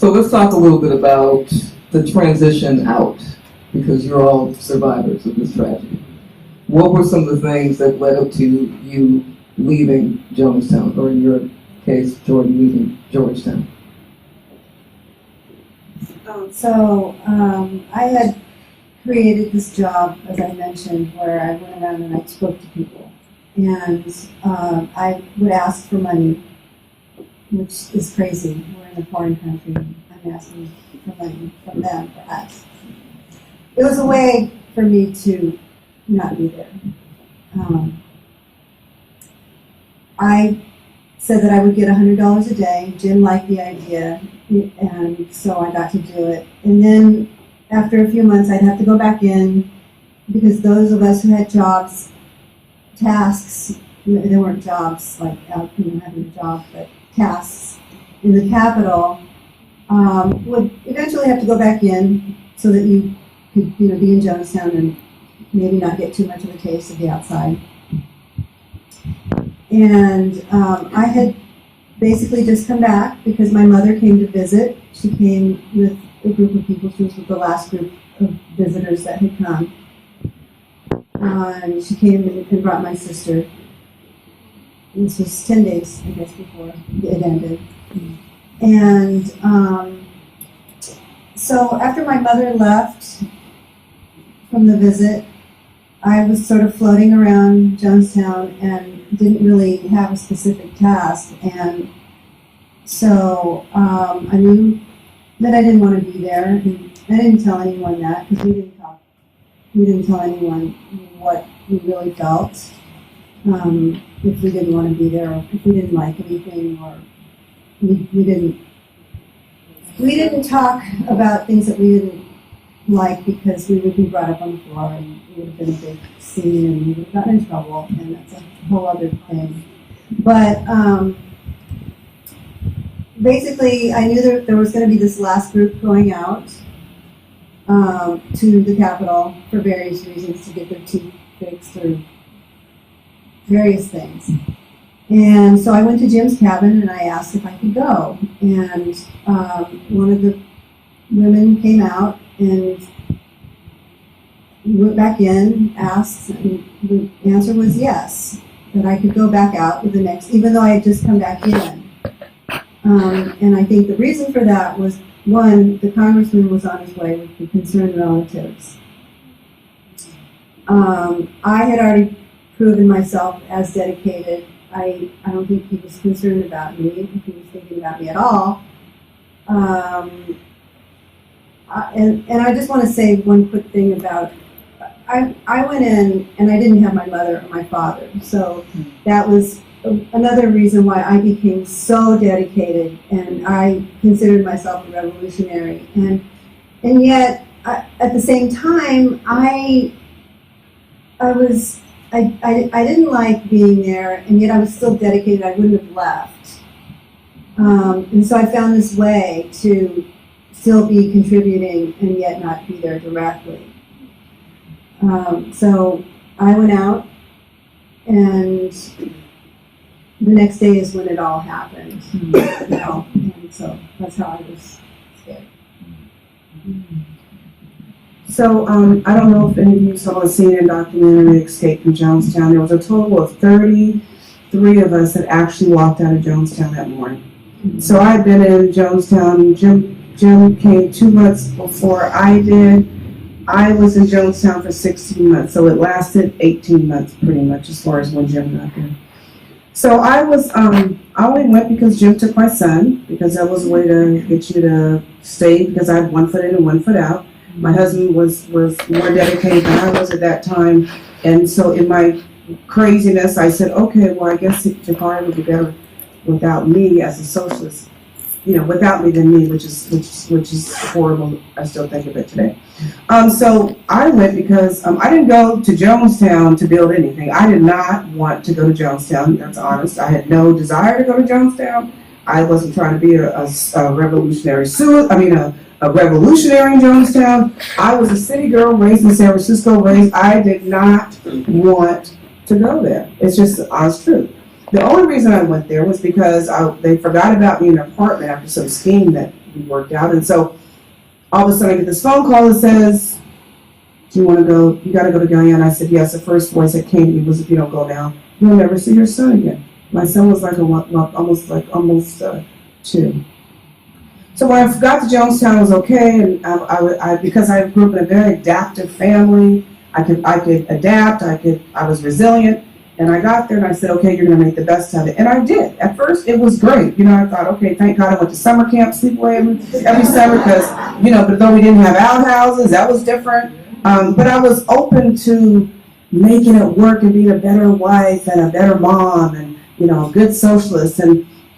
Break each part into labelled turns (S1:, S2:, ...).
S1: So let's talk a little bit about the transition out, because you're all survivors of this tragedy. What were some of the things that led up to you leaving Jonestown, or in your case, Jordan, leaving Georgetown?
S2: I had created this job, as I mentioned, where I went around and I spoke to people. And I would ask for money, which is crazy. We're in a foreign country. I'm asking for money from them for us. It was a way for me to not be there. I said that I would get $100 a day. Jim liked the idea, and so I got to do it. And then after a few months, I'd have to go back in, because those of us who had jobs, tasks, there weren't jobs like having a job, but tasks in the Capitol, would eventually have to go back in so that you could, be in Jonestown and maybe not get too much of a taste of the outside. And I had basically just come back because my mother came to visit. She came with a group of people. She was with the last group of visitors that had come. And she came and brought my sister. This was 10 days, I guess, before it ended. And so after my mother left from the visit, I was sort of floating around Jonestown and didn't really have a specific task. And so I knew that I didn't want to be there. And I didn't tell anyone that, because we didn't talk. We didn't tell anyone what we really felt, if we didn't want to be there, or if we didn't like anything, or we didn't talk about things that we didn't like, because we would be brought up on the floor and it would have been a big scene and we would have gotten in trouble, and that's a whole other thing. But basically, I knew that there was going to be this last group going out to the Capitol for various reasons, to get their teeth fixed or various things. And so I went to Jim's cabin and I asked if I could go. And one of the women came out and went back in, asked, and the answer was yes, that I could go back out with the next, even though I had just come back in. And I think the reason for that was, one, the congressman was on his way with the concerned relatives. I had already proven myself as dedicated. I don't think he was concerned about me, if he was thinking about me at all. And I just want to say one quick thing about, I went in and I didn't have my mother or my father, so that was another reason why I became so dedicated, and I considered myself a revolutionary. And yet, at the same time, I didn't like being there, and yet I was still dedicated. I wouldn't have left. And so I found this way to still be contributing and yet not be there directly. So I went out, and the next day is when it all happened. And so that's how I was scared.
S3: So I don't know if any of you saw the CNN documentary Escape from Jonestown. There was a total of 33 of us that actually walked out of Jonestown that morning. So I'd been in Jonestown. Jim came 2 months before I did. I was in Jonestown for 16 months, so it lasted 18 months pretty much as far as when Jim got there. So I only went because Jim took my son, because that was a way to get you to stay, because I had 1 foot in and 1 foot out. My husband was more dedicated than I was at that time, and so in my craziness, I said, okay, well, I guess Jakarta would be better without me as a socialist, without me than me, which is horrible. I still think of it today. So I went because I didn't go to Jonestown to build anything. I did not want to go to Jonestown. That's honest. I had no desire to go to Jonestown. I wasn't trying to be a revolutionary a revolutionary in Jonestown. I was a city girl raised in San Francisco. I did not want to go there. It's just the honest truth. The only reason I went there was because they forgot about me in an apartment after some scheme that we worked out. And so all of a sudden I get this phone call that says, do you want to go? You got to go to Guyana. I said, yes. The first voice that came to me was, if you don't go now, you'll never see your son again. My son was like almost 2. So when I got to Jonestown, it was okay, and I because I grew up in a very adaptive family, I could adapt, I was resilient, and I got there and I said, okay, you're gonna make the best of it, and I did. At first, it was great, I thought, okay, thank God I went to summer camp, sleepaway every summer, because but though we didn't have outhouses, that was different. But I was open to making it work and being a better wife and a better mom and a good socialist.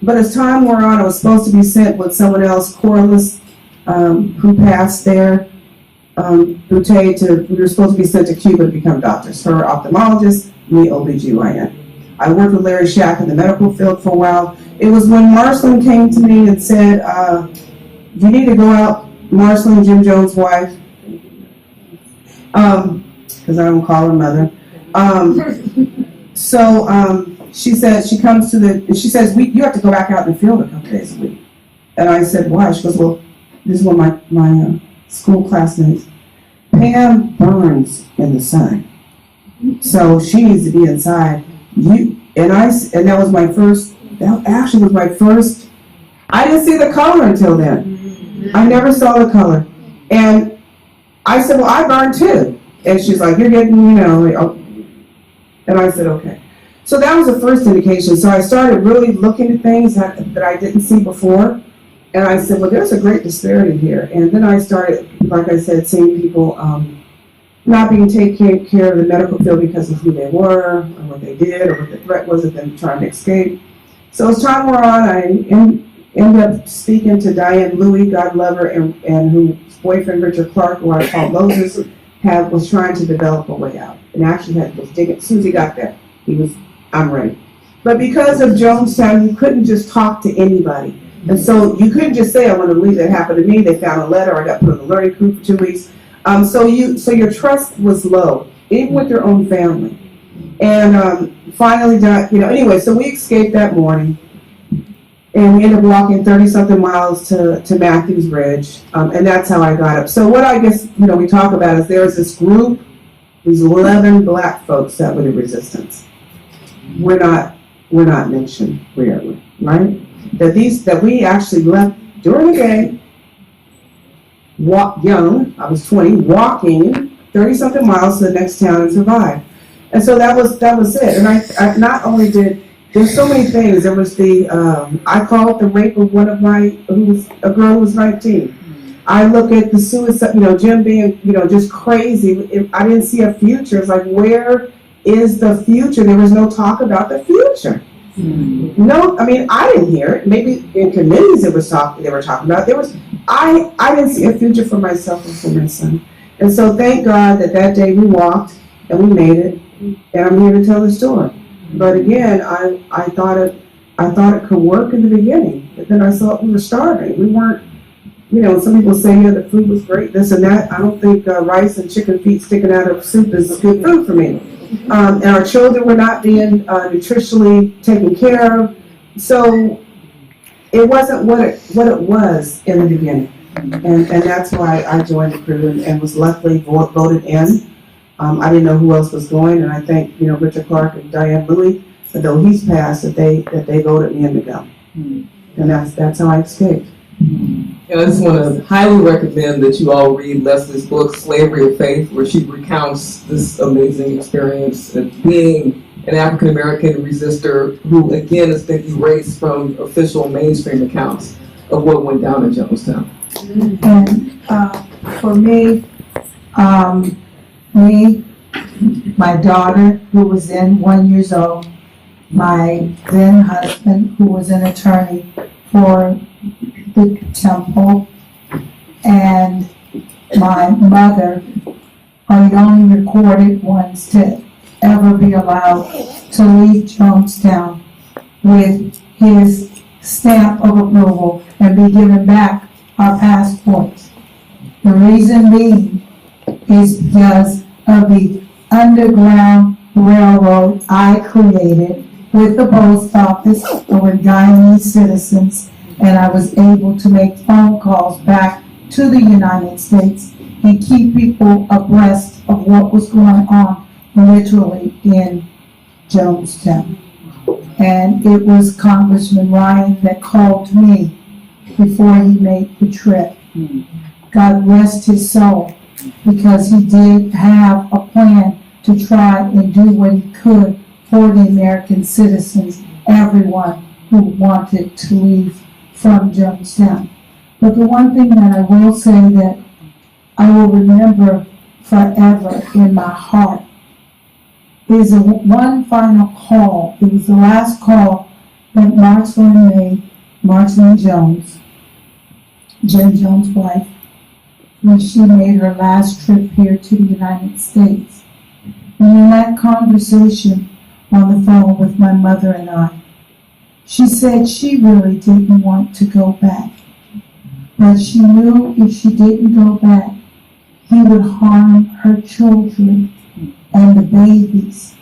S3: But as time wore on, I was supposed to be sent with someone else, Corliss, who passed there, Vilchez, we were supposed to be sent to Cuba to become doctors. Her ophthalmologist, me OBGYN. I worked with Larry Shack in the medical field for a while. It was when Marceline came to me and said, you need to go out, Marceline, Jim Jones' wife, because I don't call her mother. She says, she says, you have to go back out in the field a couple days a week. And I said, why? She goes, well, this is one of my school classmates. Pam burns in the sun. So she needs to be inside. And that was my first, I didn't see the color until then. I never saw the color. And I said, well, I burn too. And she's like, you're getting, and I said, okay. So that was the first indication. So I started really looking at things that I didn't see before. And I said, well, there's a great disparity here. And then I started, like I said, seeing people not being taken care of in the medical field because of who they were, or what they did, or what the threat was of them trying to escape. So as time wore on, I ended up speaking to Diane Louie, God love her, and whose boyfriend, Richard Clark, who I called Moses, was trying to develop a way out. And actually was digging, as soon as he got there, I'm ready. But because of Jonestown, you couldn't just talk to anybody. And so you couldn't just say, I want to leave. That happened to me. They found a letter. I got put on the learning group for 2 weeks. So your trust was low, even with your own family. And finally, anyway, so we escaped that morning. And we ended up walking 30-something miles to Matthews Ridge. And that's how I got up. So what I guess, we talk about is there's this group, these 11 black folks that were the resistance. We're not mentioned rarely, right? That we actually left during the day, young, I was 20, walking 30-something miles to the next town and survived. And so that was it. And I not only there's so many things. There was I call it the rape of a girl who was 19. I look at the suicide, Jim being, just crazy. I didn't see a future. It's like, where is the future? There was no talk about the future. No, I mean, I didn't hear it. Maybe in committees they were talking about. I didn't see a future for myself and for my son. And so thank God that day we walked and we made it. And I'm here to tell the story. But again, I thought it could work in the beginning. But then I saw we were starving. We weren't, some people say, the food was great, this and that. I don't think rice and chicken feet sticking out of soup is good food for me. And our children were not being nutritionally taken care of. So it wasn't what it was in the beginning. And that's why I joined the crew and was luckily voted in. I didn't know who else was going, and I thank Richard Clark and Diane Louie, though he's passed, that they voted me in to go. And that's how I escaped.
S1: And I just want to highly recommend that you all read Leslie's book, Slavery of Faith, where she recounts this amazing experience of being an African-American resistor who, again, has been erased from official mainstream accounts of what went down in Jonestown.
S4: And for me, my daughter, who was then 1 year old, my then husband, who was an attorney for the temple, and my mother are the only recorded ones to ever be allowed to leave Jonestown with his stamp of approval and be given back our passports. The reason being is because of the Underground Railroad I created with the post office or with Guyanese citizens, and I was able to make phone calls back to the United States and keep people abreast of what was going on literally in Jonestown. And it was Congressman Ryan that called me before he made the trip. God rest his soul, because he did have a plan to try and do what he could for the American citizens, everyone who wanted to leave from Jonestown. But the one thing that I will say that I will remember forever in my heart is one final call. It was the last call that Marceline made, Marceline Jones, Jim Jones' wife, when she made her last trip here to the United States. And in that conversation on the phone with my mother and I, she said she really didn't want to go back. But she knew if she didn't go back, he would harm her children and the babies.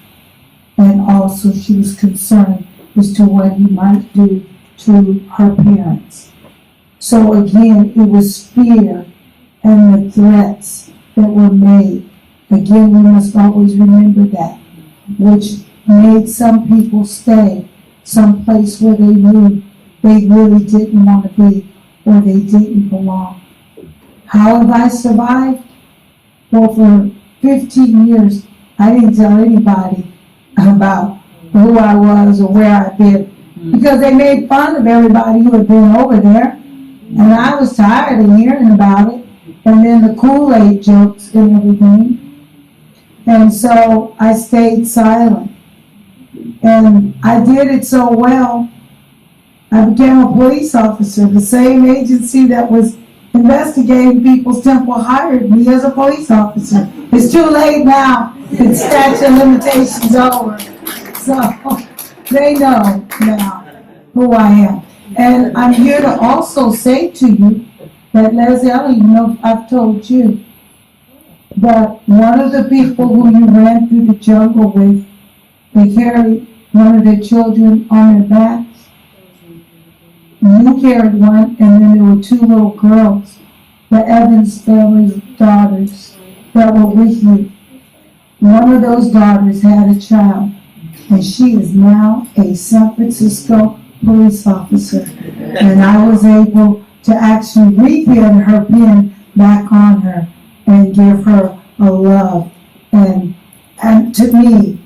S4: And also she was concerned as to what he might do to her parents. So again, it was fear and the threats that were made. Again, we must always remember that, which made some people stay someplace where they knew they really didn't want to be or they didn't belong. How have I survived? Well, for 15 years, I didn't tell anybody about who I was or where I'd been, because they made fun of everybody who had been over there, and I was tired of hearing about it, and then the Kool-Aid jokes and everything, and so I stayed silent. And I did it so well, I became a police officer. The same agency that was investigating People's Temple hired me as a police officer. It's too late now. It's statute of limitations over. So they know now who I am. And I'm here to also say to you that, Leslie, I don't even know if I've told you, but one of the people who you ran through the jungle with, they carried one of their children on their backs. You carried one, and then there were two little girls, the Evans family's daughters, that were with you. One of those daughters had a child, and she is now a San Francisco police officer. And I was able to actually repin her pin back on her and give her a love. And to me,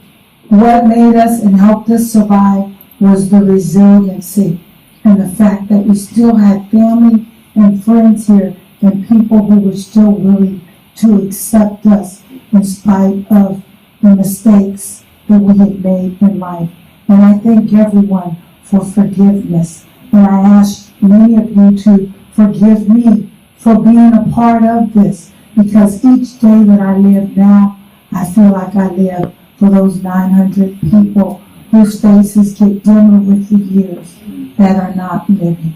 S4: what made us and helped us survive was the resiliency and the fact that we still had family and friends here and people who were still willing to accept us in spite of the mistakes that we had made in life. And I thank everyone for forgiveness. And I ask many of you to forgive me for being a part of this, because each day that I live now, I feel like I live for those 900 people whose faces get dimmer with the years that are not living.